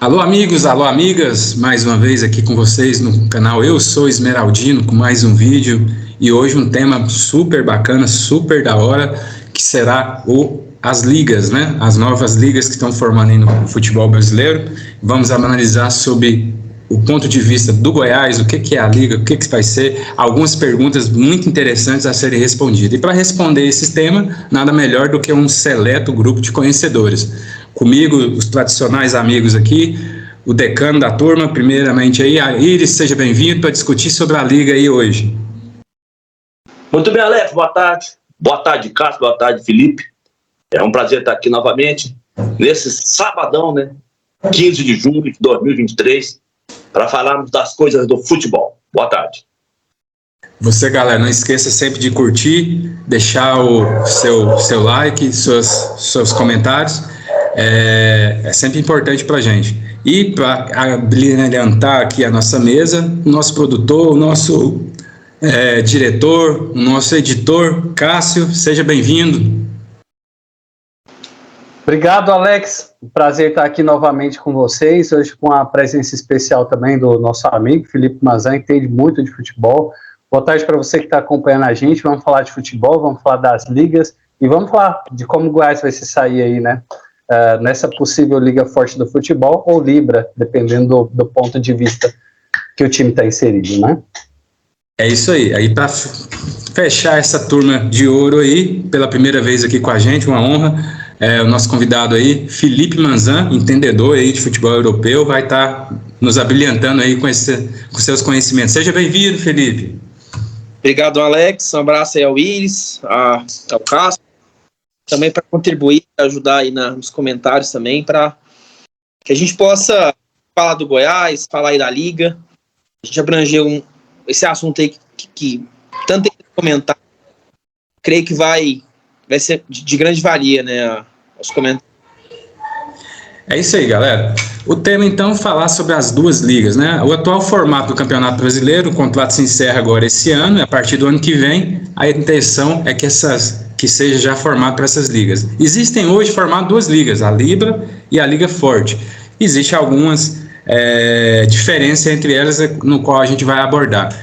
Alô amigos, alô amigas, mais uma vez aqui com vocês no canal Eu Sou Esmeraldino com mais um vídeo e hoje um tema super bacana, super da hora, que será as ligas, né? As novas ligas que estão formando aí no futebol brasileiro. Vamos analisar sobre o ponto de vista do Goiás, o que é a liga, o que vai ser, algumas perguntas muito interessantes a serem respondidas. E para responder esse tema, nada melhor do que um seleto grupo de conhecedores. Comigo, os tradicionais amigos aqui, o decano da turma, primeiramente aí, a Iris, seja bem-vindo para discutir sobre a liga aí hoje. Muito bem, Alex, boa tarde. Boa tarde, Cássio, boa tarde, Felipe. É um prazer estar aqui novamente, nesse sabadão, né, 15 de julho de 2023, para falarmos das coisas do futebol. Boa tarde. Você, galera, não esqueça sempre de curtir, deixar o seu like, seus comentários. É sempre importante para a gente. E para brilhantar aqui a nossa mesa, o nosso produtor, o nosso diretor, o nosso editor, Cássio, seja bem-vindo. Obrigado, Alex. Prazer estar aqui novamente com vocês, hoje com a presença especial também do nosso amigo Felipe Manzan, que entende muito de futebol. Boa tarde para você que está acompanhando a gente. Vamos falar de futebol, vamos falar das ligas e vamos falar de como o Goiás vai se sair aí, né? Nessa possível liga forte do futebol ou Libra, dependendo do ponto de vista que o time está inserido, né? É isso aí. Aí para fechar essa turma de ouro aí, pela primeira vez aqui com a gente, uma honra, o nosso convidado aí, Felipe Manzan, entendedor aí de futebol europeu, vai estar nos abrilhantando aí com seus conhecimentos. Seja bem-vindo, Felipe. Obrigado, Alex. Um abraço aí ao Iris, ao Cássio. Também para contribuir, ajudar aí nos comentários também, para que a gente possa falar do Goiás, falar aí da Liga. A gente abrangeu esse assunto aí que tanto tem que comentar. Creio que vai ser de grande valia, né, os comentários. É isso aí, galera. O tema, então, é falar sobre as duas ligas, né? O atual formato do Campeonato Brasileiro, o contrato se encerra agora esse ano, a partir do ano que vem, a intenção é que seja já formado para essas ligas. Existem hoje formadas duas ligas, a Libra e a Liga Forte. Existem algumas diferenças entre elas, no qual a gente vai abordar.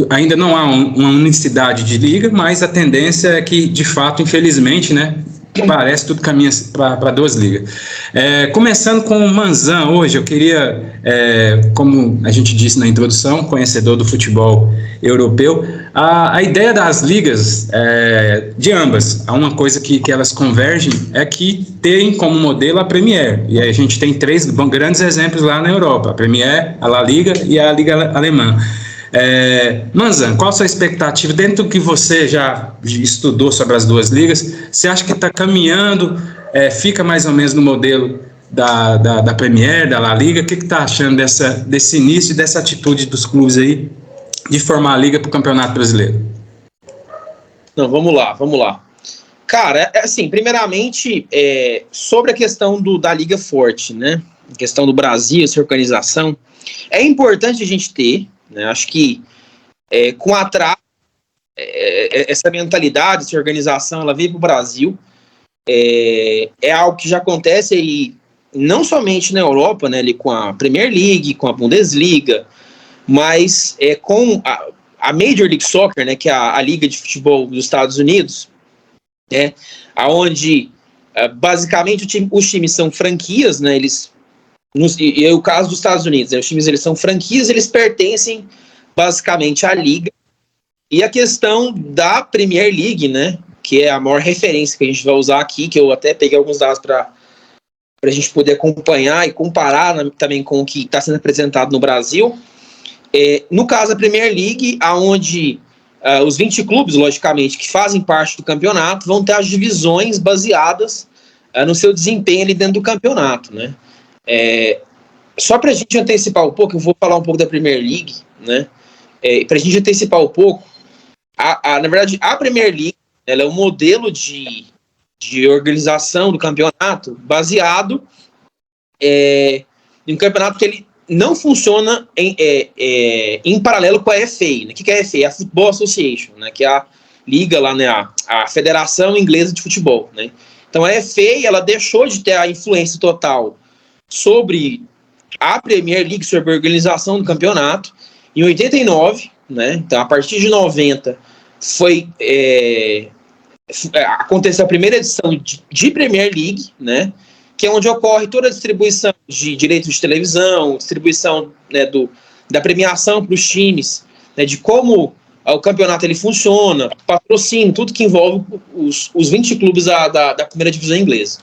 Ainda não há uma unicidade de liga, mas a tendência é que, de fato, infelizmente, né, parece tudo caminha para duas ligas. Começando com o Manzan hoje, eu queria, como a gente disse na introdução, conhecedor do futebol europeu, a ideia das ligas, de ambas, há uma coisa que elas convergem, é que tem como modelo a Premier, e a gente tem três grandes exemplos lá na Europa, a Premier, a La Liga e a Liga Alemã. Manzan, qual a sua expectativa dentro do que você já estudou sobre as duas ligas? Você acha que está caminhando, fica mais ou menos no modelo da Premier, da La Liga? O que está achando desse início e dessa atitude dos clubes aí de formar a liga para o Campeonato Brasileiro? Não, vamos lá. Cara, assim, primeiramente, sobre a questão da Liga Forte, né? A questão do Brasil, essa organização, é importante a gente ter, né? Acho que com atraso, essa mentalidade, essa organização, ela veio para o Brasil. É algo que já acontece aí, não somente na Europa, né, ali com a Premier League, com a Bundesliga, mas com a Major League Soccer, né, que é a liga de futebol dos Estados Unidos, onde basicamente os times são franquias, né, e é o caso dos Estados Unidos, né, os times eles são franquias, eles pertencem basicamente à liga. E a questão da Premier League, né, que é a maior referência que a gente vai usar aqui, que eu até peguei alguns dados para a gente poder acompanhar e comparar também com o que está sendo apresentado no Brasil. No caso da Premier League, onde os 20 clubes, logicamente, que fazem parte do campeonato, vão ter as divisões baseadas no seu desempenho ali dentro do campeonato, né? Só para a gente antecipar um pouco, eu vou falar um pouco da Premier League, né? Para a gente antecipar um pouco, na verdade, a Premier League, ela é um modelo de organização do campeonato baseado em um campeonato que ele não funciona em paralelo com a FA. Né? O que é a FA? É a Football Association, né? Que é a liga lá, né? A Federação Inglesa de Futebol. Né? Então a FA, ela deixou de ter a influência total sobre a Premier League, sobre a organização do campeonato. Em 89, né? Então, a partir de 90, aconteceu a primeira edição de Premier League, né? Que é onde ocorre toda a distribuição de direitos de televisão, distribuição, né, da premiação para os times, né, de como o campeonato ele funciona, patrocínio, tudo que envolve os 20 clubes da primeira divisão inglesa.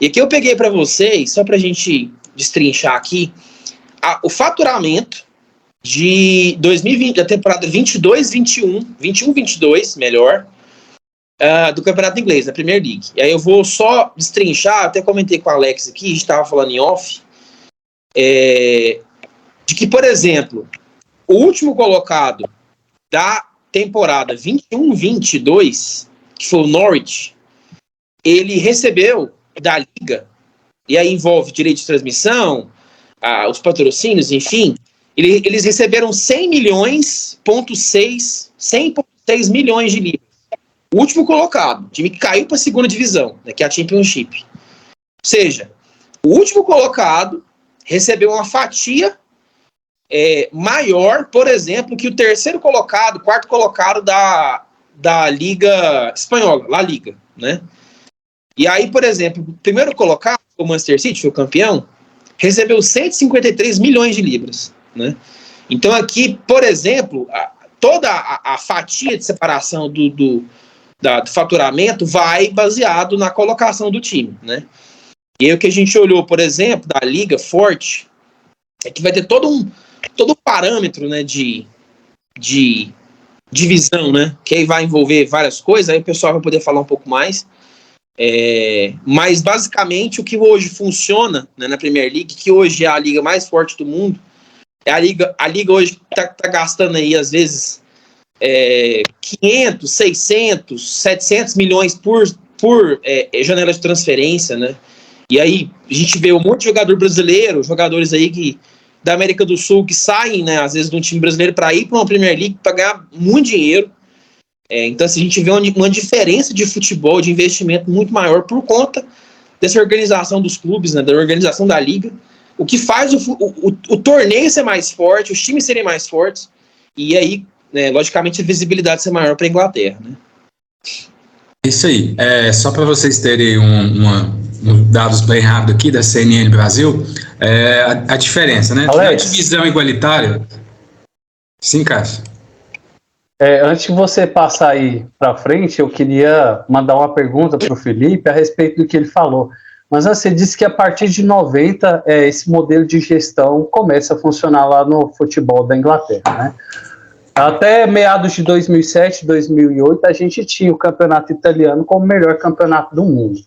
E aqui eu peguei para vocês, só para a gente destrinchar aqui, o faturamento de 2020, da temporada 22-21, 21-22, melhor, do campeonato inglês, da Premier League. E aí eu vou só destrinchar, até comentei com o Alex aqui, a gente estava falando em off, de que, por exemplo, o último colocado da temporada 21-22, que foi o Norwich, ele recebeu da Liga, e aí envolve direito de transmissão, os patrocínios, enfim, eles receberam 100,6 milhões de libras. O último colocado, o time que caiu para a segunda divisão, né, que é a Championship. Ou seja, o último colocado recebeu uma fatia maior, por exemplo, que o terceiro colocado, quarto colocado da Liga Espanhola, La Liga, né? E aí, por exemplo, o primeiro colocado, o Manchester City, foi o campeão, recebeu 153 milhões de libras, né? Então aqui, por exemplo, toda a fatia de separação do faturamento vai baseado na colocação do time, né? E aí o que a gente olhou, por exemplo, da Liga Forte, é que vai ter todo um parâmetro, né, de divisão, né, que aí vai envolver várias coisas, aí o pessoal vai poder falar um pouco mais, mas basicamente o que hoje funciona, né, na Premier League, que hoje é a liga mais forte do mundo, a liga hoje tá gastando aí às vezes 500, 600, 700 milhões por janela de transferência, né? E aí a gente vê um monte de jogador brasileiro, jogadores aí da América do Sul que saem, né, às vezes de um time brasileiro para ir para uma Premier League para ganhar muito dinheiro. Então assim, a gente vê uma diferença de futebol, de investimento muito maior por conta dessa organização dos clubes, né, da organização da liga, o que faz o torneio ser mais forte, os times serem mais fortes, e aí, né, logicamente, a visibilidade ser maior para a Inglaterra, né? Isso aí. Só para vocês terem dados bem rápido aqui da CNN Brasil, a diferença, né? A divisão igualitária. Sim, Cássio. Antes de você passar aí para frente, eu queria mandar uma pergunta para o Felipe a respeito do que ele falou. Mas você disse que a partir de 90 esse modelo de gestão começa a funcionar lá no futebol da Inglaterra, né? Até meados de 2007, 2008, a gente tinha o campeonato italiano como o melhor campeonato do mundo.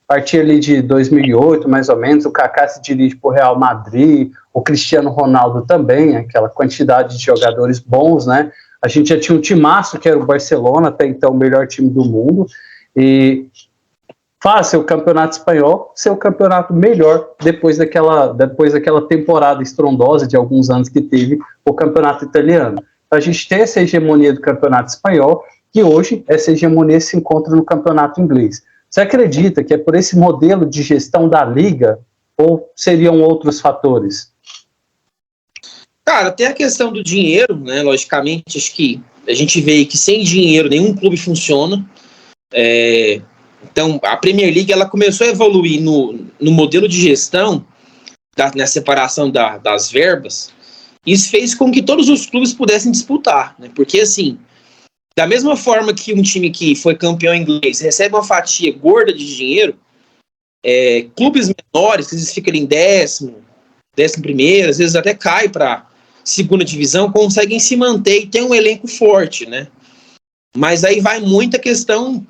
A partir ali de 2008, mais ou menos, o Kaká se dirige para o Real Madrid, o Cristiano Ronaldo também, aquela quantidade de jogadores bons, né? A gente já tinha um timaço, que era o Barcelona, até então o melhor time do mundo, e faz o campeonato espanhol ser o campeonato melhor depois daquela temporada estrondosa de alguns anos que teve o campeonato italiano. A gente tem essa hegemonia do campeonato espanhol, que hoje essa hegemonia se encontra no campeonato inglês. Você acredita que é por esse modelo de gestão da liga ou seriam outros fatores? Cara, tem a questão do dinheiro, né? Logicamente, acho que a gente vê que sem dinheiro nenhum clube funciona. Então, a Premier League ela começou a evoluir no modelo de gestão, na separação das verbas. Isso fez com que todos os clubes pudessem disputar, né? Porque, assim, da mesma forma que um time que foi campeão inglês recebe uma fatia gorda de dinheiro, clubes menores, que às vezes ficam em 10º, 11º, às vezes até cai para segunda divisão, conseguem se manter e ter um elenco forte, né? Mas aí vai muita questão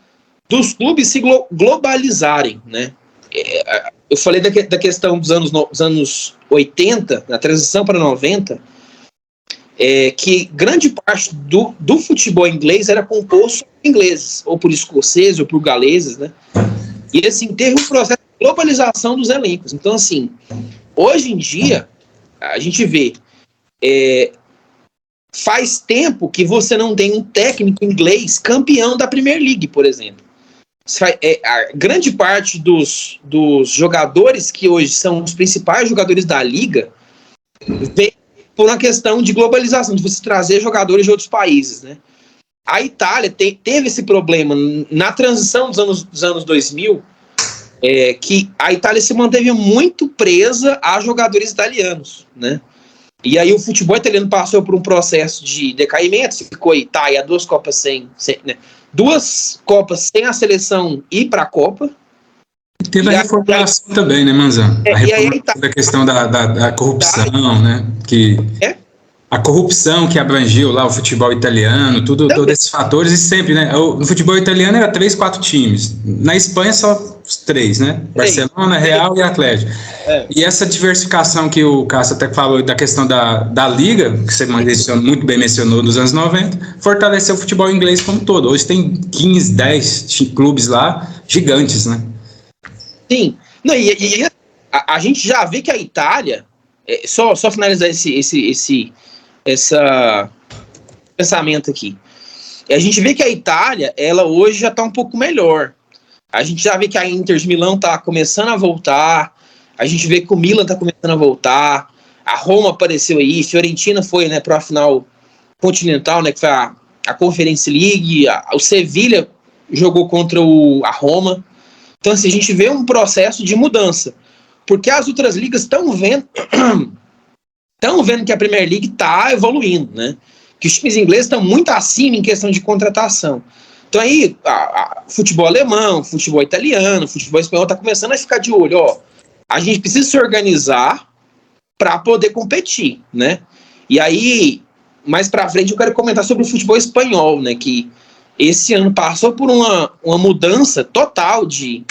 dos clubes se globalizarem, né? Eu falei da questão dos anos 80, na transição para 90, que grande parte do futebol inglês era composto por ingleses, ou por escoceses, ou por galeses, né? E assim, teve um processo de globalização dos elencos. Então, assim, hoje em dia, a gente vê, faz tempo que você não tem um técnico inglês campeão da Premier League, por exemplo. a grande parte dos jogadores que hoje são os principais jogadores da liga vem por uma questão de globalização, de você trazer jogadores de outros países, né? A Itália teve esse problema na transição dos anos 2000, que a Itália se manteve muito presa a jogadores italianos, né? E aí o futebol italiano passou por um processo de decaimento, ficou aí, há 2 Copas sem né? 2 Copas sem a seleção ir para a Copa. Teve a reformulação também, né, Manzan? A reformulação da questão da corrupção, né? A corrupção que abrangiu lá o futebol italiano, todos esses fatores, e sempre, né? No futebol italiano era 3, 4 times. Na Espanha só os 3, né? Barcelona, Real e Atlético. E essa diversificação que o Cássio até falou da questão da liga, que você muito bem mencionou, nos anos 90, fortaleceu o futebol inglês como um todo. Hoje tem 15, 10 clubes lá, gigantes, né? Sim. Não, a gente já vê que a Itália, só finalizar esse pensamento aqui. A gente vê que a Itália, ela hoje já está um pouco melhor. A gente já vê que a Inter de Milão está começando a voltar. A gente vê que o Milan está começando a voltar. A Roma apareceu aí. Fiorentina foi, né, para a final continental, né, que foi a Conference League. O Sevilha jogou contra a Roma. Então, assim, a gente vê um processo de mudança. Porque as outras ligas estão vendo que a Premier League está evoluindo, né? Que os times ingleses estão muito acima em questão de contratação. Então aí, futebol alemão, futebol italiano, futebol espanhol está começando a ficar de olho, a gente precisa se organizar para poder competir, né? E aí, mais para frente eu quero comentar sobre o futebol espanhol, né? Que esse ano passou por uma mudança total de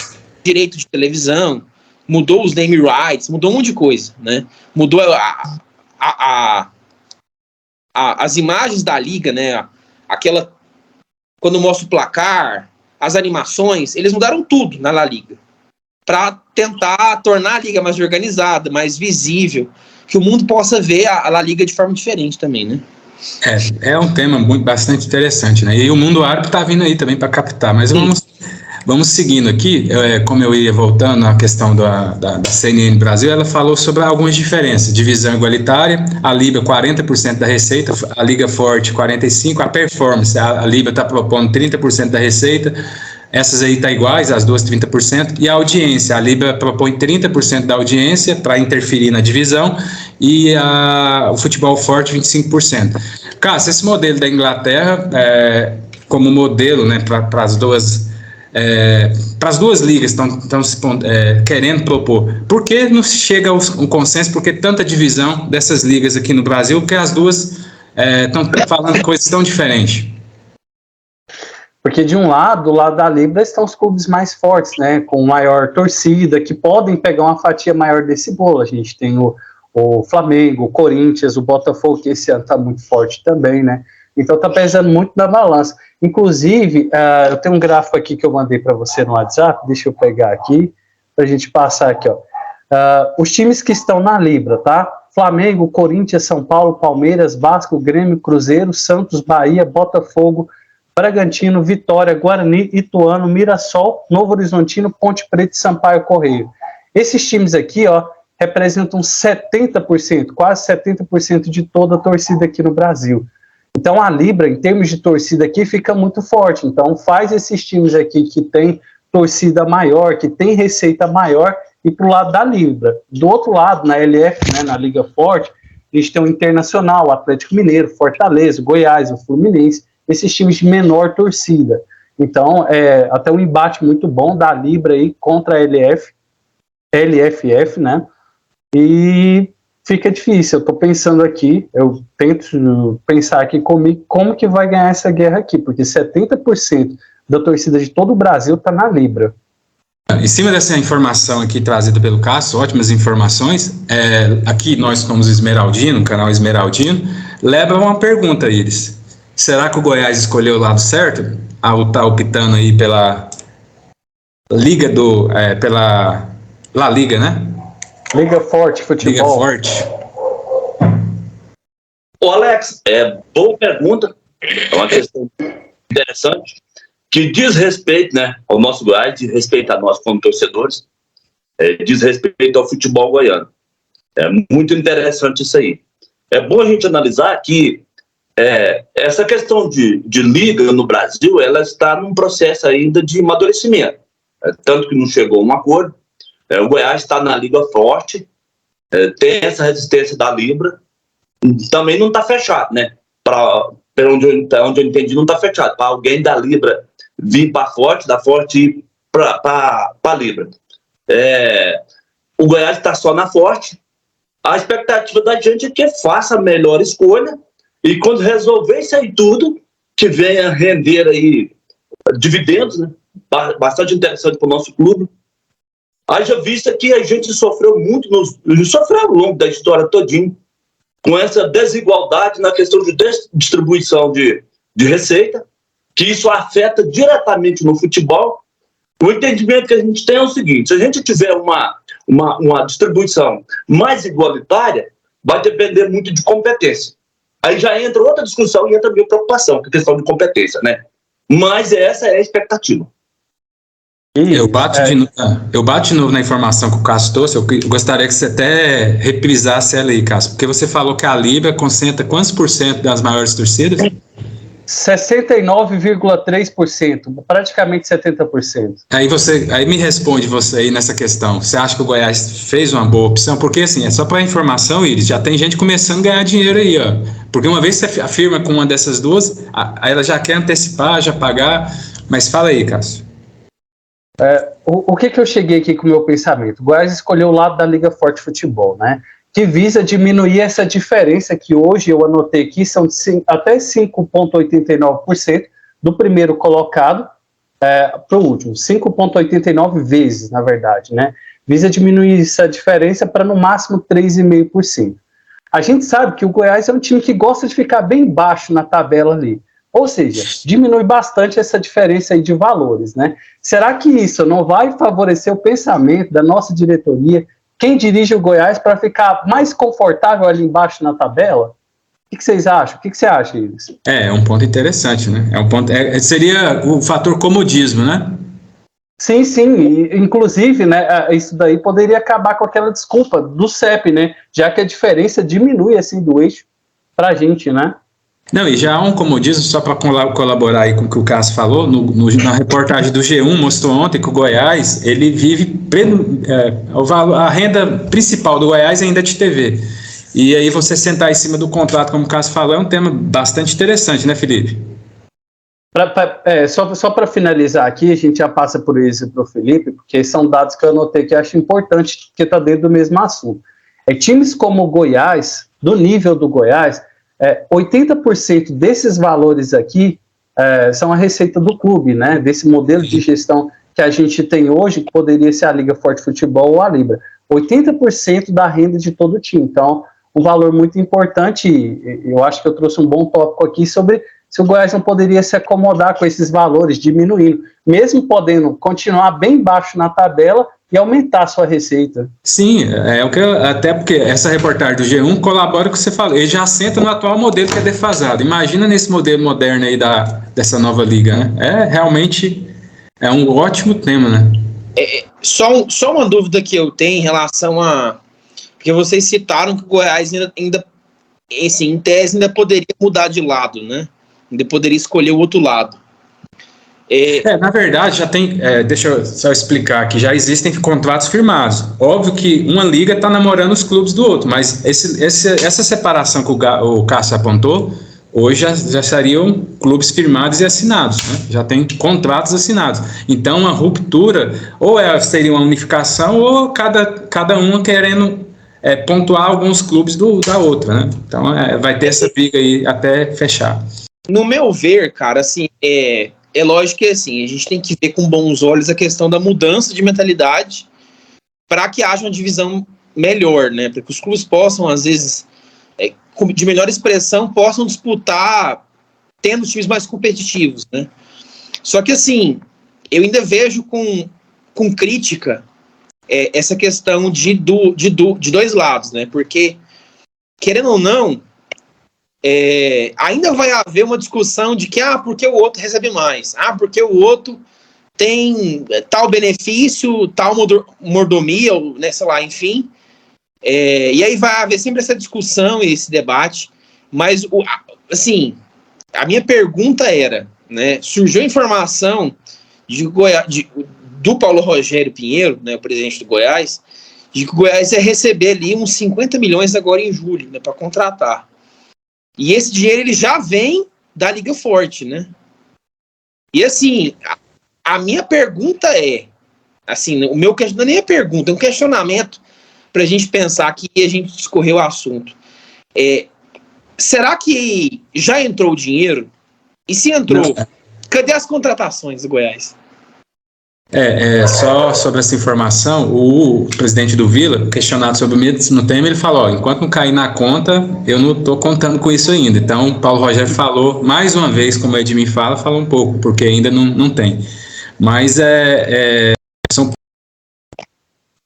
direito de televisão, mudou os name rights, mudou um monte de coisa, né? Mudou as imagens da liga, né? Aquela, quando mostra o placar, as animações, eles mudaram tudo na La Liga para tentar tornar a liga mais organizada, mais visível, que o mundo possa ver a La Liga de forma diferente também, né? É um tema bastante interessante, né? E o mundo árabe está vindo aí também para captar, mas vamos seguindo aqui. Como eu ia voltando à questão da CNN Brasil, ela falou sobre algumas diferenças: divisão igualitária, a Libra 40% da receita, a Liga Forte 45%, a Performance, a Libra está propondo 30% da receita, essas aí tá iguais, as duas 30%, e a audiência, a Libra propõe 30% da audiência para interferir na divisão, e o futebol forte 25%. Cássio, esse modelo da Inglaterra, como modelo, né, para as duas ligas estão querendo propor, por que não se chega a um consenso? Por que tanta divisão dessas ligas aqui no Brasil? Porque as duas estão falando coisas tão diferentes. Porque de um lado, do lado da Libra, estão os clubes mais fortes, né, com maior torcida, que podem pegar uma fatia maior desse bolo. A gente tem o Flamengo, o Corinthians, o Botafogo, que esse ano está muito forte também, né? Então está pesando muito na balança. Inclusive, eu tenho um gráfico aqui que eu mandei para você no WhatsApp, deixa eu pegar aqui, para a gente passar aqui, ó. Os times que estão na Libra, tá? Flamengo, Corinthians, São Paulo, Palmeiras, Vasco, Grêmio, Cruzeiro, Santos, Bahia, Botafogo, Bragantino, Vitória, Guarani, Ituano, Mirassol, Novo Horizontino, Ponte Preta e Sampaio Correia. Esses times aqui, ó, representam 70%, quase 70% de toda a torcida aqui no Brasil. Então a Libra, em termos de torcida aqui, fica muito forte. Então faz esses times aqui que tem torcida maior, que tem receita maior, e pro lado da Libra. Do outro lado, na LF, né, na Liga Forte, a gente tem o Internacional, o Atlético Mineiro, Fortaleza, o Goiás, o Fluminense, esses times de menor torcida. Então, até um embate muito bom da Libra aí contra a LFF, né? E fica difícil. Eu tô pensando aqui, eu tento pensar aqui comigo como que vai ganhar essa guerra aqui, porque 70% da torcida de todo o Brasil tá na Libra. Em cima dessa informação aqui trazida pelo Cássio, ótimas informações, aqui nós como Esmeraldino, o canal Esmeraldino, leva uma pergunta a eles. Será que o Goiás escolheu o lado certo? Ao tá optando aí pela Liga pela La Liga, né? Liga Forte Futebol. Liga Forte. Ô Alex, boa pergunta, é uma questão interessante. que diz respeito, né, ao nosso Goiás, diz respeito a nós como torcedores, diz respeito ao futebol goiano. É muito interessante isso aí. É bom a gente analisar que essa questão de liga no Brasil, ela está num processo ainda de amadurecimento. Tanto que não chegou a um acordo. O Goiás está na liga forte, tem essa resistência da Libra, também não está fechado, né? Para onde eu entendi, não está fechado. Para alguém da Libra vir para forte, da forte ir para a Libra. O Goiás está só na forte. A expectativa da gente é que faça a melhor escolha e quando resolver isso aí tudo, que venha render aí dividendos, né? Bastante interessante para o nosso clube. Haja vista que a gente sofreu muito, sofreu ao longo da história todinha, com essa desigualdade na questão de distribuição de receita, que isso afeta diretamente no futebol. O entendimento que a gente tem é o seguinte: se a gente tiver uma distribuição mais igualitária, vai depender muito de competência. Aí já entra outra discussão e entra a minha preocupação, que é a questão de competência, né? Mas essa é a expectativa. Eu bato de novo na informação que o Cássio trouxe. Eu gostaria que você até reprisasse ela aí, Cássio, porque você falou que a Libra concentra quantos por cento das maiores torcidas? 69,3%, praticamente 70%. Aí me responde você aí nessa questão. Você acha que o Goiás fez uma boa opção? Porque assim, é só para informação, Iris, já tem gente começando a ganhar dinheiro aí, ó. Porque uma vez que você afirma com uma dessas duas, aí ela já quer antecipar, já pagar. Mas fala aí, Cássio. O que eu cheguei aqui com o meu pensamento? O Goiás escolheu o lado da Liga Forte Futebol, né? Que visa diminuir essa diferença que hoje eu anotei aqui, são até 5,89% do primeiro colocado para o último, 5,89 vezes, na verdade, né? Visa diminuir essa diferença para no máximo 3,5%. A gente sabe que o Goiás é um time que gosta de ficar bem baixo na tabela ali, ou seja, diminui bastante essa diferença aí de valores, né? Será que isso não vai favorecer o pensamento da nossa diretoria, quem dirige o Goiás, para ficar mais confortável ali embaixo na tabela? O que vocês acham? O que você acha, Iris? É um ponto interessante, né? Seria o fator comodismo, né? Sim. Inclusive, né, isso daí poderia acabar com aquela desculpa do CEP, né? Já que a diferença diminui assim do eixo para a gente, né? Não, e já há um comodismo, só para colaborar aí com o que o Cássio falou, na reportagem do G1 mostrou ontem que o Goiás, ele vive, a renda principal do Goiás é ainda de TV. E aí você sentar em cima do contrato, como o Cássio falou, é um tema bastante interessante, né, Felipe? Só para finalizar aqui, a gente já passa por isso para o Felipe, porque são dados que eu anotei que eu acho importante, porque está dentro do mesmo assunto. Times como o Goiás, do nível do Goiás, 80% desses valores aqui são a receita do clube, né? Desse modelo de gestão que a gente tem hoje, que poderia ser a Liga Forte Futebol ou a Libra. 80% da renda de todo o time. Então, um valor muito importante, eu acho que eu trouxe um bom tópico aqui sobre se o Goiás não poderia se acomodar com esses valores, diminuindo, mesmo podendo continuar bem baixo na tabela e aumentar a sua receita. Sim, até porque essa reportagem do G1 colabora com o que você falou, ele já assenta no atual modelo que é defasado. Imagina nesse modelo moderno aí dessa nova liga, né? Realmente é um ótimo tema, né? Só uma dúvida que eu tenho em relação a... Porque vocês citaram que o Goiás ainda em tese, ainda poderia mudar de lado, né? Ainda poderia escolher o outro lado. Na verdade, já tem... deixa eu só explicar aqui. Já existem contratos firmados. Óbvio que uma liga está namorando os clubes do outro, mas essa separação que o Cássio apontou, hoje já seriam clubes firmados e assinados, né? Já tem contratos assinados. Então, uma ruptura, ou seria uma unificação, ou cada uma querendo pontuar alguns clubes da outra, né? Então, vai ter essa briga aí até fechar. No meu ver, cara, assim, é lógico que assim, a gente tem que ver com bons olhos a questão da mudança de mentalidade para que haja uma divisão melhor, né? Para que os clubes possam, às vezes, de melhor expressão, possam disputar tendo times mais competitivos, né? Só que, assim, eu ainda vejo com crítica essa questão de dois lados, né? Porque, querendo ou não, ainda vai haver uma discussão de que, porque o outro recebe mais, porque o outro tem tal benefício, tal mordomia, ou, né, sei lá, enfim. E aí vai haver sempre essa discussão e esse debate, mas, assim, a minha pergunta era, né, surgiu a informação do Paulo Rogério Pinheiro, né, o presidente do Goiás, de que o Goiás ia receber ali uns 50 milhões agora em julho, né, para contratar. E esse dinheiro ele já vem da Liga Forte, né? E assim, a minha pergunta assim, o meu questionamento não é nem a pergunta, é um questionamento para a gente pensar aqui e a gente discorrer o assunto. Será que já entrou o dinheiro? E se entrou, cadê as contratações do Goiás? Só sobre essa informação, o presidente do Vila, questionado sobre o mesmo tema, ele falou, enquanto não cair na conta, eu não estou contando com isso ainda. Então, o Paulo Rogério falou, mais uma vez, como o Edmir falou um pouco, porque ainda não tem. Mas são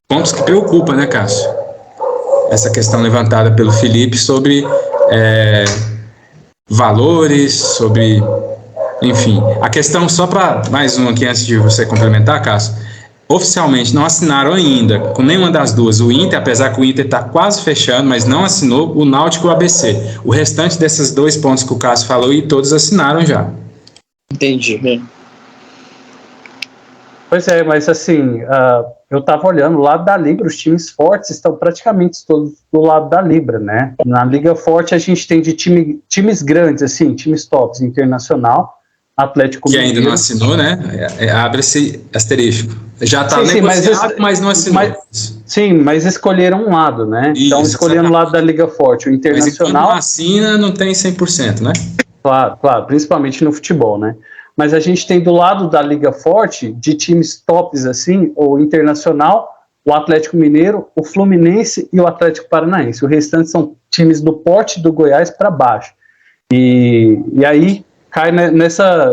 pontos que preocupam, né, Cássio? Essa questão levantada pelo Felipe sobre valores, sobre... Enfim, a questão, só para mais uma aqui antes de você complementar, Cássio, oficialmente não assinaram ainda com nenhuma das duas, o Inter, apesar que o Inter está quase fechando, mas não assinou, o Náutico e o ABC. O restante desses 2 pontos que o Cássio falou, e todos assinaram já. Entendi. Pois mas assim, eu estava olhando, o lado da Libra, os times fortes estão praticamente todos do lado da Libra, né? Na Liga Forte a gente tem de times grandes, assim, times tops, Internacional, Atlético que Mineiro. Ainda não assinou, né? Abre esse asterisco. Já está negociado, mas não assinou. Mas escolheram um lado, né? Isso, então escolheram o lado da Liga Forte, o Internacional. Mas enquanto não assina, não tem 100%, né? Claro, principalmente no futebol, né? Mas a gente tem do lado da Liga Forte, de times tops assim, o Internacional, o Atlético Mineiro, o Fluminense e o Atlético Paranaense. O restante são times do porte do Goiás para baixo. E aí cai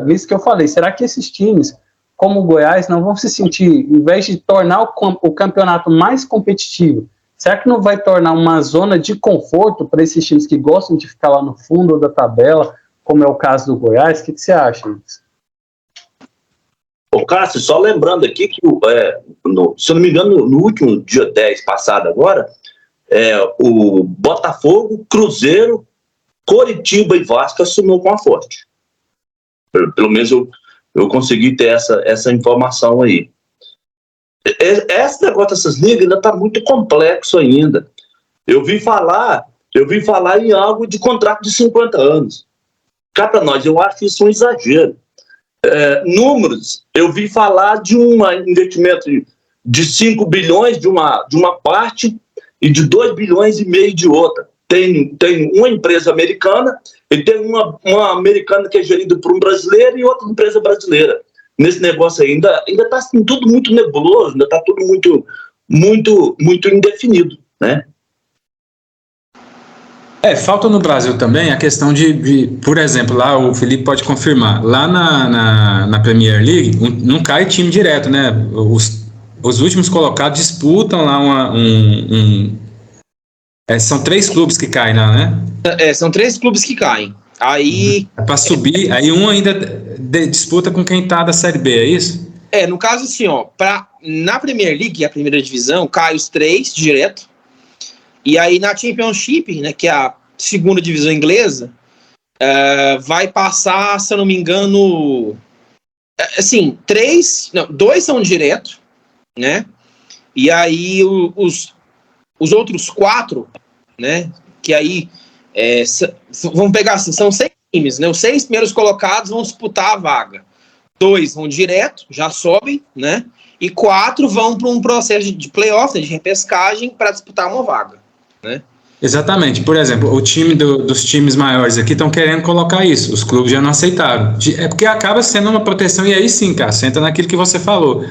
nisso que eu falei. Será que esses times, como o Goiás, não vão se sentir, em vez de tornar o campeonato mais competitivo, será que não vai tornar uma zona de conforto para esses times que gostam de ficar lá no fundo da tabela, como é o caso do Goiás? O que você acha disso? Ô, Cássio, só lembrando aqui que, se eu não me engano, no último dia 10 passado agora, o Botafogo, Cruzeiro, Coritiba e Vasco assinou com a Forte. Pelo menos eu consegui ter essa informação aí. Esse negócio dessas ligas ainda está muito complexo ainda. Eu vi falar em algo de contrato de 50 anos. Cá para nós, eu acho isso um exagero. Números, eu vi falar de um investimento de 5 bilhões de uma parte e de 2 bilhões e meio de outra. Tem uma empresa americana e tem uma americana que é gerida por um brasileiro e outra empresa brasileira. Nesse negócio aí, ainda está assim, tudo muito nebuloso, ainda está tudo muito indefinido, né? Falta no Brasil também a questão de, por exemplo, lá o Felipe pode confirmar, lá na Premier League não cai time direto, né? Os últimos colocados disputam lá são 3 clubes que caem lá, né? São 3 clubes que caem. Aí... para subir, aí um ainda disputa com quem tá da Série B, é isso? No caso assim, na Premier League, que é a primeira divisão, cai os 3 direto. E aí na Championship, né, que é a segunda divisão inglesa, vai passar, se eu não me engano, assim, 2 são direto, né? E aí os outros 4, né? Que aí vamos pegar assim, são 6 times, né? Os 6 primeiros colocados vão disputar a vaga. 2 vão direto, já sobem, né? E 4 vão para um processo de playoff, né, de repescagem, para disputar uma vaga, né? Exatamente. Por exemplo, o time dos times maiores aqui estão querendo colocar isso. Os clubes já não aceitaram. Porque acaba sendo uma proteção, e aí sim, cara, você entra naquilo que você falou.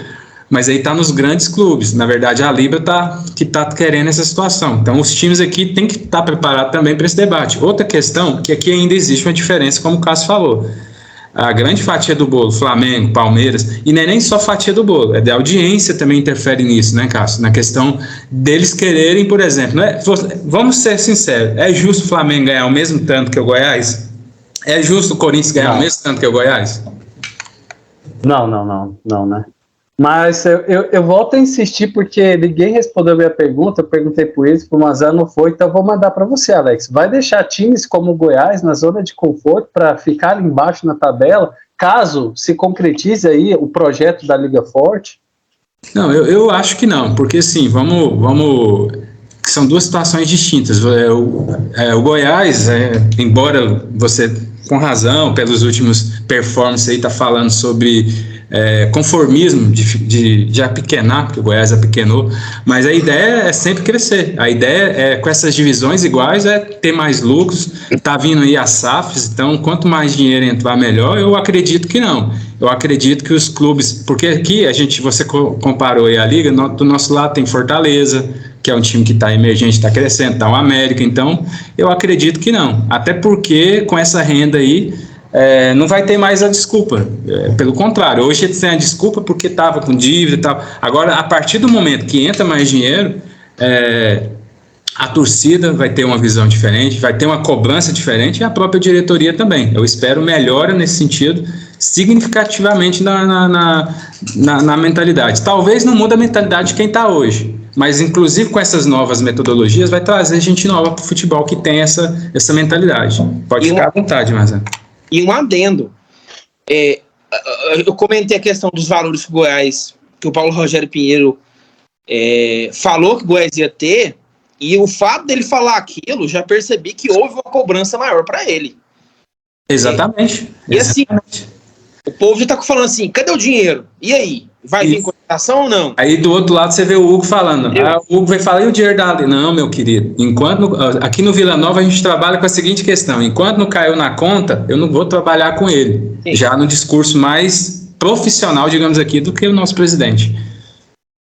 Mas aí tá nos grandes clubes. Na verdade, a Libra tá querendo essa situação. Então, os times aqui têm que estar preparados também para esse debate. Outra questão, que aqui ainda existe uma diferença, como o Cássio falou. a grande fatia do bolo, Flamengo, Palmeiras, e não é nem só fatia do bolo, é da audiência também interfere nisso, né, Cássio? Na questão deles quererem, por exemplo, vamos ser sinceros, é justo o Flamengo ganhar o mesmo tanto que o Goiás? É justo o Corinthians ganhar o mesmo tanto que o Goiás? Não, né? Mas eu volto a insistir porque ninguém respondeu a minha pergunta, eu perguntei por eles, por Mazan não foi, então eu vou mandar para você, Alex. Vai deixar times como o Goiás na zona de conforto para ficar ali embaixo na tabela, caso se concretize aí o projeto da Liga Forte? Não, eu acho que não, porque assim, são duas situações distintas. O Goiás, embora você, com razão, pelos últimos performances aí, tá falando sobre conformismo de apequenar, porque o Goiás apequenou, mas a ideia é sempre crescer. A ideia com essas divisões iguais é ter mais lucros, tá vindo aí as SAFs, então quanto mais dinheiro entrar melhor. Eu acredito que não. Eu acredito que os clubes, porque aqui você comparou aí a liga, do nosso lado tem Fortaleza, que é um time que está emergente, está crescendo, está o América, então eu acredito que não. Até porque com essa renda aí, não vai ter mais a desculpa. Pelo contrário, hoje eles têm a desculpa porque estava com dívida e tal. Agora, a partir do momento que entra mais dinheiro, a torcida vai ter uma visão diferente, vai ter uma cobrança diferente e a própria diretoria também. Eu espero melhora nesse sentido, significativamente na mentalidade. Talvez não mude a mentalidade de quem está hoje, mas inclusive com essas novas metodologias vai trazer gente nova para o futebol que tem essa mentalidade. Pode ficar à vontade, Mazan. E um adendo, eu comentei a questão dos valores que o Goiás, que o Paulo Rogério Pinheiro falou que o Goiás ia ter, e o fato dele falar aquilo, já percebi que houve uma cobrança maior para ele. Exatamente. E assim, o povo já tá falando assim, cadê o dinheiro? E aí? Vai vir contratação ou não? Aí do outro lado você vê o Hugo falando, o Hugo vai falar, e o dinheiro da... Não, meu querido, aqui no Vila Nova a gente trabalha com a seguinte questão, enquanto não caiu na conta, eu não vou trabalhar com ele. Sim. Já no discurso mais profissional, digamos aqui, do que o nosso presidente.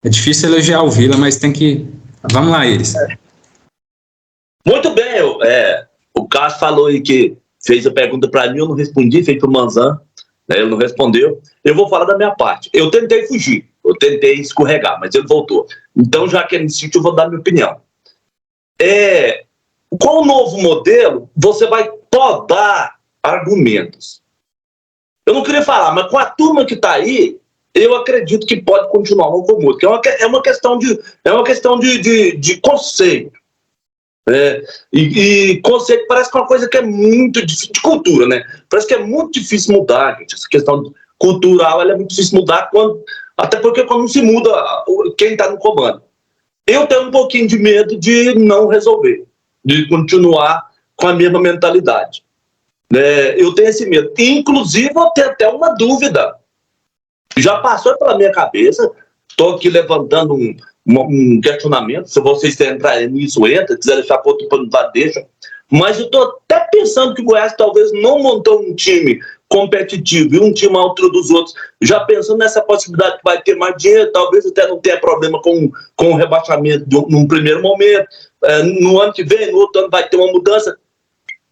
É difícil elogiar o Vila, mas tem que... Vamos lá, eles. Muito bem, o Cássio falou aí que fez a pergunta para mim, eu não respondi, fez para o Manzan, né, ele não respondeu. Eu vou falar da minha parte. Eu tentei fugir, eu tentei escorregar, mas ele voltou. Então, já que ele insistiu, eu vou dar minha opinião. Com o novo modelo, você vai podar argumentos. Eu não queria falar, mas com a turma que está aí, eu acredito que pode continuar um como outro, que é uma questão de conceito. E conceito parece que é uma coisa que é muito difícil, de cultura, né? Parece que é muito difícil mudar, gente. Essa questão cultural ela é muito difícil mudar, até porque quando não se muda quem está no comando. Eu tenho um pouquinho de medo de não resolver, de continuar com a mesma mentalidade. Eu tenho esse medo. Inclusive, eu tenho até uma dúvida. Já passou pela minha cabeça, estou aqui levantando um questionamento, se vocês entrarem nisso, entra, quiser deixar para outro perguntar, deixa. Mas eu estou até pensando que o Goiás talvez não montou um time competitivo e um time à altura dos outros, já pensando nessa possibilidade que vai ter mais dinheiro, talvez até não tenha problema com o rebaixamento num primeiro momento, no ano que vem, no outro ano vai ter uma mudança.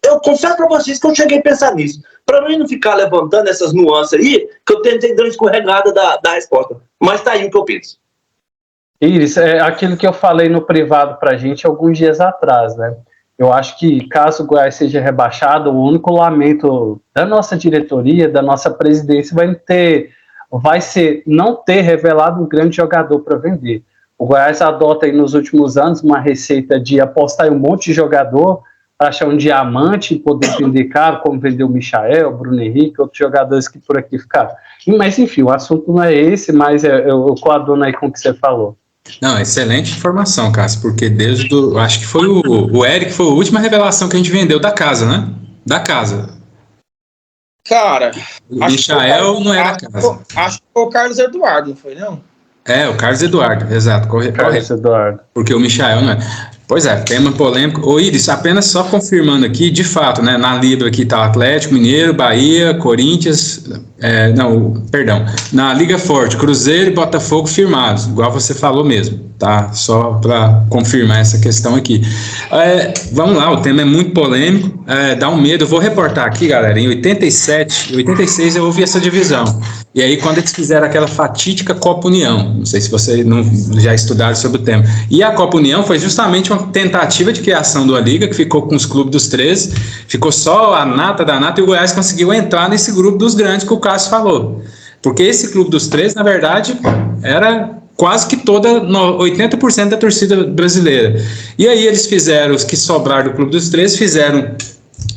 Eu confesso para vocês que eu cheguei a pensar nisso. Para mim não ficar levantando essas nuances aí, que eu tentei dar uma escorregada da resposta. Mas tá aí o que eu penso. Iris, é aquilo que eu falei no privado pra gente alguns dias atrás, né? Eu acho que caso o Goiás seja rebaixado, o único lamento da nossa diretoria, da nossa presidência, vai ser não ter revelado um grande jogador para vender. O Goiás adota aí nos últimos anos uma receita de apostar em um monte de jogador, achar um diamante e poder vender caro, como vendeu o Michael, o Bruno Henrique, outros jogadores que por aqui ficaram. Mas enfim, o assunto não é esse, mas eu coaduno aí com o que você falou. Não, excelente informação, Cássio, porque acho que foi o Eric, foi a última revelação que a gente vendeu da casa, né? Da casa. Cara, o Michael não era da casa. Acho que foi o Carlos Eduardo, não foi, não? O Carlos Eduardo, exato. Carlos Eduardo. Porque o Michael não é. Pois é, tema polêmico. Ô Iris, apenas só confirmando aqui, de fato, né, na Libra aqui tá o Atlético Mineiro, Bahia, Corinthians, Perdão. Na Liga Forte, Cruzeiro e Botafogo firmados, igual você falou mesmo, tá? Só para confirmar essa questão aqui. Vamos lá, o tema é muito polêmico, dá um medo. Eu vou reportar aqui, galera, em 87 e 86 eu ouvi essa divisão. E aí, quando eles fizeram aquela fatídica Copa União, não sei se vocês já estudaram sobre o tema. E a Copa União foi justamente uma tentativa de criação de uma liga que ficou com os clubes dos 13, ficou só a nata da nata e o Goiás conseguiu entrar nesse grupo dos grandes que o Cássio falou. Porque esse clube dos 13, na verdade, era quase que 80% da torcida brasileira. E aí eles fizeram, os que sobraram do clube dos 13, fizeram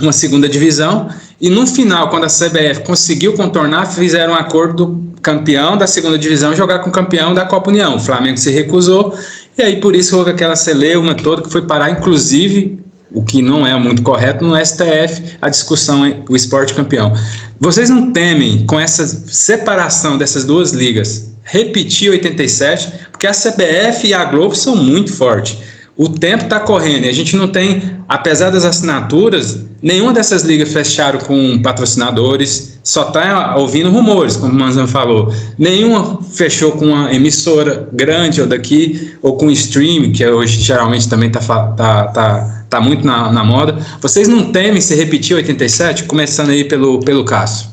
uma segunda divisão, e no final, quando a CBF conseguiu contornar, fizeram um acordo do campeão da segunda divisão jogar com o campeão da Copa União. O Flamengo se recusou, e aí por isso houve aquela celeuma toda que foi parar, inclusive, o que não é muito correto, no STF, a discussão o esporte campeão. Vocês não temem, com essa separação dessas duas ligas, repetir 87, porque a CBF e a Globo são muito fortes. O tempo está correndo e a gente não tem, apesar das assinaturas, nenhuma dessas ligas fecharam com patrocinadores, só está ouvindo rumores, como o Manzan falou. Nenhuma fechou com uma emissora grande ou daqui, ou com streaming, que hoje geralmente também tá muito na moda. Vocês não temem se repetir 87? Começando aí pelo Cássio.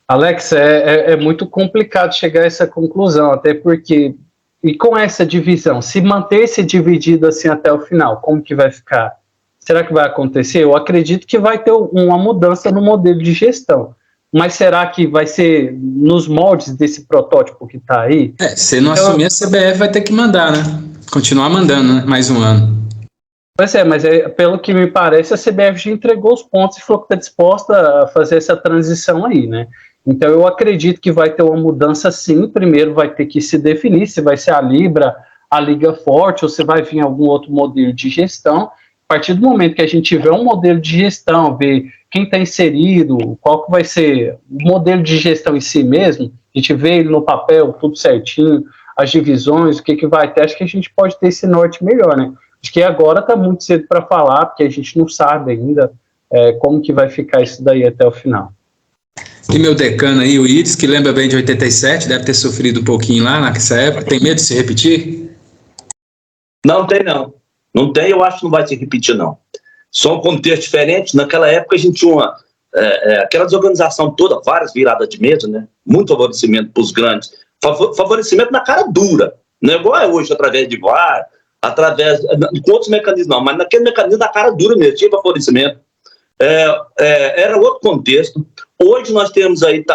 Alex, é muito complicado chegar a essa conclusão, até porque, e com essa divisão, se manter-se dividido assim até o final, como que vai ficar? Será que vai acontecer? Eu acredito que vai ter uma mudança no modelo de gestão, mas será que vai ser nos moldes desse protótipo que está aí? Se não assumir, a CBF vai ter que mandar, né? Continuar mandando, né? Mais um ano. Pois mas pelo que me parece, a CBF já entregou os pontos e falou que está disposta a fazer essa transição aí, né? Então eu acredito que vai ter uma mudança sim. Primeiro vai ter que se definir se vai ser a Libra, a Liga Forte, ou se vai vir algum outro modelo de gestão. A partir do momento que a gente tiver um modelo de gestão, ver quem está inserido, qual que vai ser o modelo de gestão em si mesmo, a gente vê ele no papel, tudo certinho, as divisões, o que vai ter, acho que a gente pode ter esse norte melhor, né? Acho que agora está muito cedo para falar, porque a gente não sabe ainda como que vai ficar isso daí até o final. E meu decano aí, o Iris, que lembra bem de 87, deve ter sofrido um pouquinho lá nessa época, tem medo de se repetir? Não tem, não. Não tem, eu acho que não vai se repetir, não. Só um contexto diferente. Naquela época a gente tinha aquela desorganização toda, várias viradas de mesa, né? Muito favorecimento para os grandes. Favorecimento na cara dura. Não é igual é hoje, através de VAR, com outros mecanismos, não. Mas naquele mecanismo da cara dura mesmo, tinha favorecimento. Era outro contexto. Hoje nós temos aí,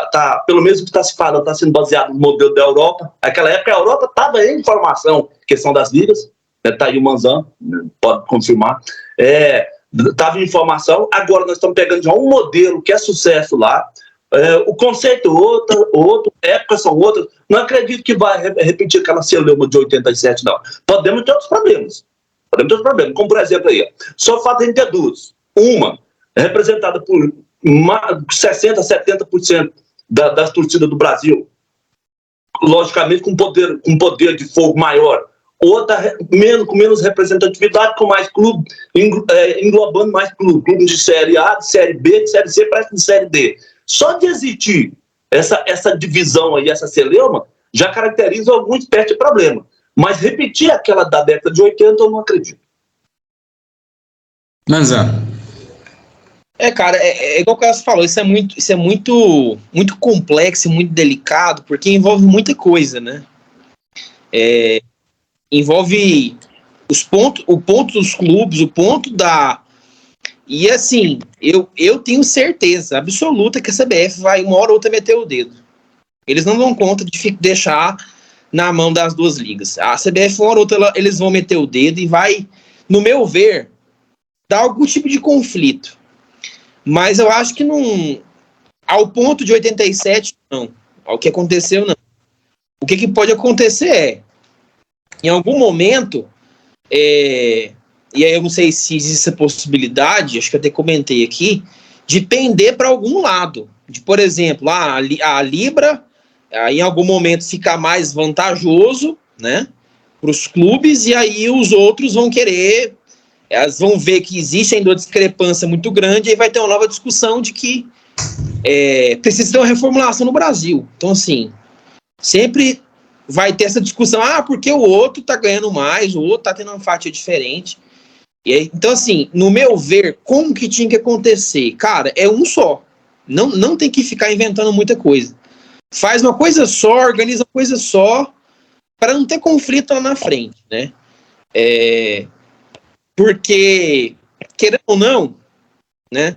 pelo menos o que está se falando, está sendo baseado no modelo da Europa. Naquela época a Europa estava em formação, questão das ligas, está aí o Manzan, pode confirmar, estava em formação. Agora nós estamos pegando já um modelo que é sucesso lá, o conceito é outro, épocas são outras. Não acredito que vai repetir aquela celeuma de 87, não. Podemos ter outros problemas, como por exemplo aí, só falta a gente ter duas. Uma é representada por 60%, 70% das torcidas do Brasil, logicamente com poder de fogo maior. Outra com menos representatividade, com mais clube, englobando mais clubes de Série A, de Série B, de Série C, parece de Série D. Só de existir essa divisão aí, essa celeuma, já caracteriza alguma espécie de problema. Mas repetir aquela da década de 80, eu não acredito. Manzan. Cara, igual o Cássio falou, isso é muito complexo e muito delicado, porque envolve muita coisa, né? Envolve o ponto dos clubes, o ponto da... E assim, eu tenho certeza absoluta que a CBF vai uma hora ou outra meter o dedo. Eles não dão conta de deixar na mão das duas ligas. A CBF, uma hora ou outra, eles vão meter o dedo e vai, no meu ver, dar algum tipo de conflito. Mas eu acho que não... Ao ponto de 87, não. Ao que aconteceu, não. O que pode acontecer em algum momento, e aí eu não sei se existe essa possibilidade, acho que eu até comentei aqui, de pender para algum lado. De, por exemplo, a Libra, em algum momento ficar mais vantajoso, né, para os clubes, e aí os outros vão querer... Elas vão ver que existe ainda uma discrepância muito grande e aí vai ter uma nova discussão de que precisa ter uma reformulação no Brasil. Então, assim, sempre vai ter essa discussão, porque o outro tá ganhando mais, o outro tá tendo uma fatia diferente. E aí, então, assim, no meu ver, como que tinha que acontecer? Cara, é um só. Não tem que ficar inventando muita coisa. Faz uma coisa só, organiza uma coisa só, para não ter conflito lá na frente, né? Porque, querendo ou não, né?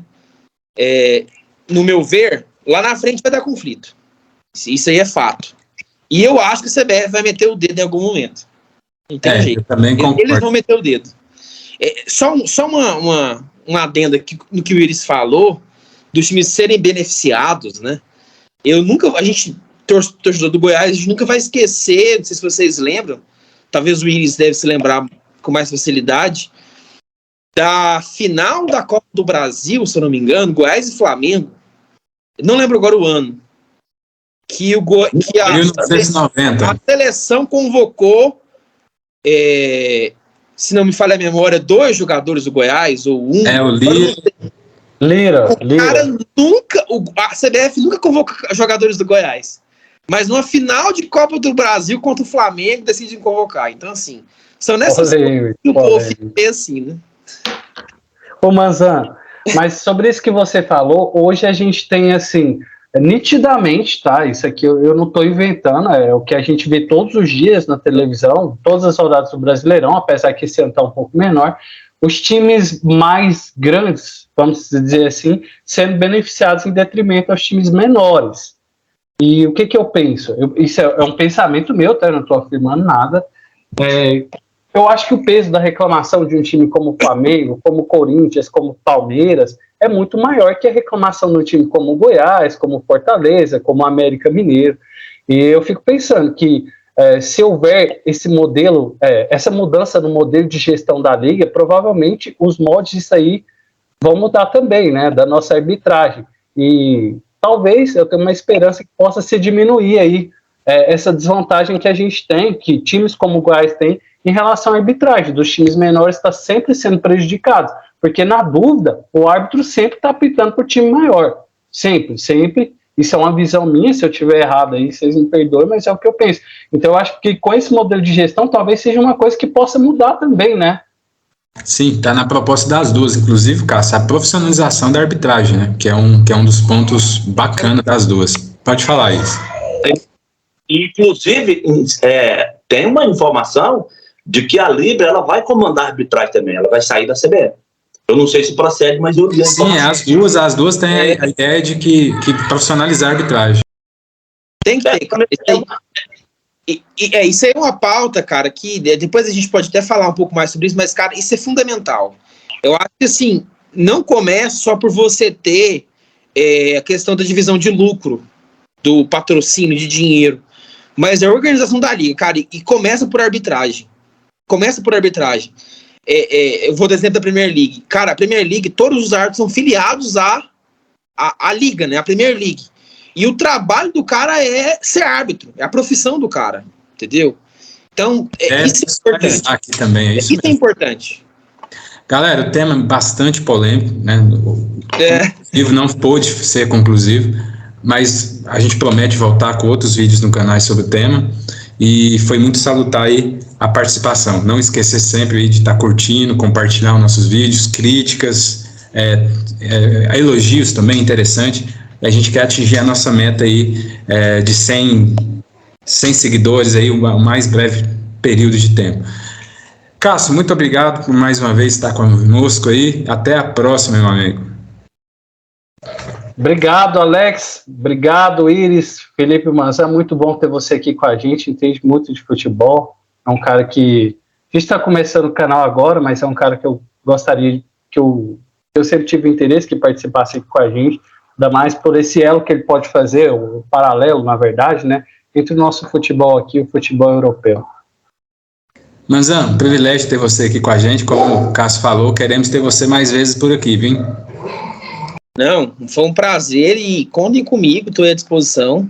No meu ver, lá na frente vai dar conflito. Isso aí é fato. E eu acho que a CBF vai meter o dedo em algum momento. Não tem jeito. Eu também concordo. Eles vão meter o dedo. Só uma adenda aqui no que o Iris falou, dos times serem beneficiados, né? A gente, torcedor do Goiás, a gente nunca vai esquecer, não sei se vocês lembram, talvez o Iris deve se lembrar com mais facilidade, da final da Copa do Brasil, se eu não me engano, Goiás e Flamengo, não lembro agora o ano, que a 1990. A seleção convocou, se não me falha a memória, 2 jogadores do Goiás, ou um. O Lira. A CBF nunca convoca jogadores do Goiás. Mas numa final de Copa do Brasil contra o Flamengo, decidem convocar. Então, assim, são nessas coisas que o povo fica assim, né? Ô, Manzan, mas sobre isso que você falou, hoje a gente tem, assim, nitidamente, tá? Isso aqui eu não estou inventando, é o que a gente vê todos os dias na televisão, todas as rodadas do Brasileirão, apesar que esse ano está um pouco menor, os times mais grandes, vamos dizer assim, sendo beneficiados em detrimento aos times menores. E o que eu penso? Isso é um pensamento meu, tá? Eu não estou afirmando nada. Eu acho que o peso da reclamação de um time como o Flamengo, como o Corinthians, como o Palmeiras, é muito maior que a reclamação de um time como o Goiás, como o Fortaleza, como o América Mineiro. E eu fico pensando que se houver esse modelo, essa mudança no modelo de gestão da liga, provavelmente os moldes disso aí vão mudar também, né, da nossa arbitragem. E talvez eu tenha uma esperança que possa se diminuir aí essa desvantagem que a gente tem, que times como o Goiás têm, em relação à arbitragem, dos times menores está sempre sendo prejudicado, porque na dúvida, o árbitro sempre está apitando por time maior, sempre, isso é uma visão minha, se eu estiver errado aí, vocês me perdoem, mas é o que eu penso. Então eu acho que com esse modelo de gestão, talvez seja uma coisa que possa mudar também, né? Sim, está na proposta das duas, inclusive, Cássio, a profissionalização da arbitragem, né, que é um dos pontos bacanas das duas. Pode falar isso. Inclusive, tem uma informação de que a Libra ela vai comandar a arbitragem também, ela vai sair da CBF. Eu não sei se procede, mas eu li. Sim, as duas têm a ideia de que profissionalizar a arbitragem. Tem que ter, cara. Isso aí é uma pauta, cara, que depois a gente pode até falar um pouco mais sobre isso, mas, cara, isso é fundamental. Eu acho que, assim, não começa só por você ter a questão da divisão de lucro, do patrocínio, de dinheiro, mas a organização da liga, cara, e começa por arbitragem. Eu vou dar exemplo da Premier League. Cara, a Premier League, todos os árbitros são filiados à liga, né? A Premier League. E o trabalho do cara é ser árbitro. É a profissão do cara. Entendeu? Então, isso é importante. Aqui também, isso é importante. Galera, o tema é bastante polêmico, né? O livro não pôde ser conclusivo, mas a gente promete voltar com outros vídeos no canal sobre o tema. E foi muito salutar aí a participação. Não esquecer sempre de estar curtindo, compartilhar os nossos vídeos, críticas, elogios também, interessante. A gente quer atingir a nossa meta aí de 100 seguidores aí, o mais breve período de tempo. Cássio, muito obrigado por mais uma vez estar conosco aí. Até a próxima, meu amigo. Obrigado, Alex. Obrigado, Iris, Felipe Manzan. Muito bom ter você aqui com a gente. Entende muito de futebol. É um cara que... A gente está começando o canal agora, mas é um cara que eu gostaria que eu sempre tive interesse que participasse aqui com a gente. Ainda mais por esse elo que ele pode fazer, o paralelo, na verdade, né? Entre o nosso futebol aqui e o futebol europeu. Manzan, privilégio ter você aqui com a gente. Como o Cássio falou, queremos ter você mais vezes por aqui, viu? Não, foi um prazer e contem comigo, estou à disposição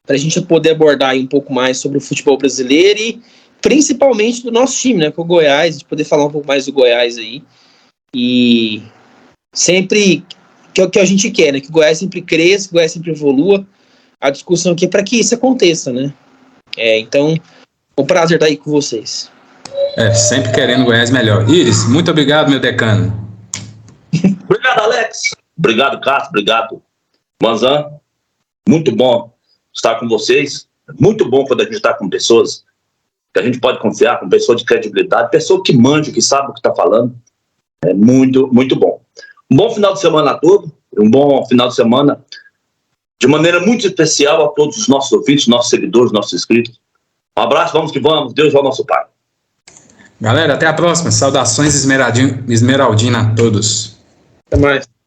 para a gente poder abordar aí um pouco mais sobre o futebol brasileiro e principalmente do nosso time, né, com o Goiás, de poder falar um pouco mais do Goiás aí. E sempre que é o que a gente quer, né? Que o Goiás sempre cresça, que o Goiás sempre evolua. A discussão aqui é para que isso aconteça, né? Então, um prazer estar aí com vocês. Sempre querendo o Goiás melhor. Iris, muito obrigado, meu decano. Obrigado, Alex. Obrigado, Castro. Obrigado, Manzan. Muito bom estar com vocês. Muito bom quando a gente está com pessoas que a gente pode confiar, com pessoas de credibilidade, pessoa que manja, que sabe o que está falando. É muito, muito bom. Um bom final de semana a todos. Um bom final de semana de maneira muito especial a todos os nossos ouvintes, nossos seguidores, nossos inscritos. Um abraço, vamos que vamos. Deus é o nosso Pai. Galera, até a próxima. Saudações Esmeraldina a todos. Até mais.